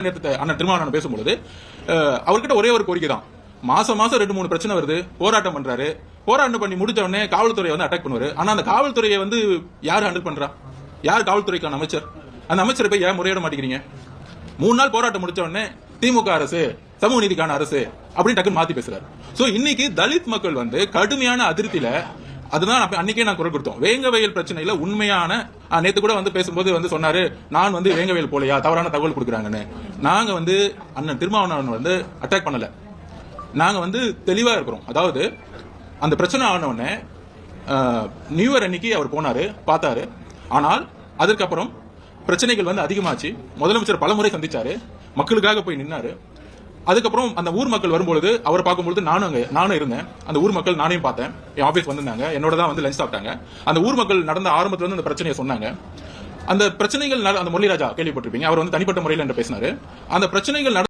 அண்ணன் திருமாவளவன் பேசும்பொழுது அவர்கிட்ட ஒரே ஒரு கோரிக்கை தான். மாசம் 2-3 பிரச்சனை வருது, போராட்டம் பண்றாரு. போராட்டம் பண்ணி முடிச்ச உடனே காவல்துறையை வந்து அட்டாக் பண்ணுவாரு. ஆனா அந்த காவல்துறையை வந்து யார் ஹேண்டில் பண்றா? யார் காவல்துறைக்கான அமைச்சர்? அந்த அமைச்சரை போய் ஏன் முறையிட மாட்டேங்கிறீங்க? 3 நாள் போராட்டம் முடிச்ச உடனே திமுக அரசு சமூக நீதிக்கான அரசு அப்படின்னு டக்குன்னு மாத்தி பேசுறாரு. சோ இன்னைக்கு தலித் மக்கள் வந்து கடுமையான அதிருப்தியில, அதுதான் அன்னைக்கே நான் குரல் கொடுத்தோம். வேங்கவயல் பிரச்சனையில உண்மையான நேத்து கூட வந்து பேசும்போது வந்து சொன்னாரு, நான் வந்து வேங்கவயல் போலையா, தவறான தகவல் கொடுக்குறாங்கன்னு. நாங்க வந்து அண்ணன் திருமாவளவன் வந்து அட்டாக் பண்ணல. நாங்க வந்து தெளிவா இருக்கிறோம். அதாவது அந்த பிரச்சனை ஆனவொடனே நியூ இயர் அன்னைக்கு அவர் போனாரு, பார்த்தாரு. ஆனால் அதற்கப்புறம் பிரச்சனைகள் வந்து அதிகமாச்சு. முதலமைச்சர் பலமுறை சந்திச்சாரு, மக்களுக்காக போய் நின்னாரு. அதுக்கப்புறம் அந்த ஊர் மக்கள் வரும்பொழுது அவர் பார்க்கும்பொழுது நானும் இருந்தேன். அந்த ஊர் மக்கள் நானையும் பார்த்தேன். என் ஆபீஸ் வந்திருந்தாங்க, என்னோட தான் வந்து லஞ்ச் சாப்பிட்டாங்க. அந்த ஊர் மக்கள் நடந்த ஆரம்பத்துல இருந்து அந்த பிரச்சனையை சொன்னாங்க. அந்த பிரச்சனைகள் அந்த முரளிராஜா கேள்விப்பட்டிருப்பீங்க, அவர் வந்து தனிப்பட்ட முறையில் என்று பேசினாரு. அந்த பிரச்சனைகள்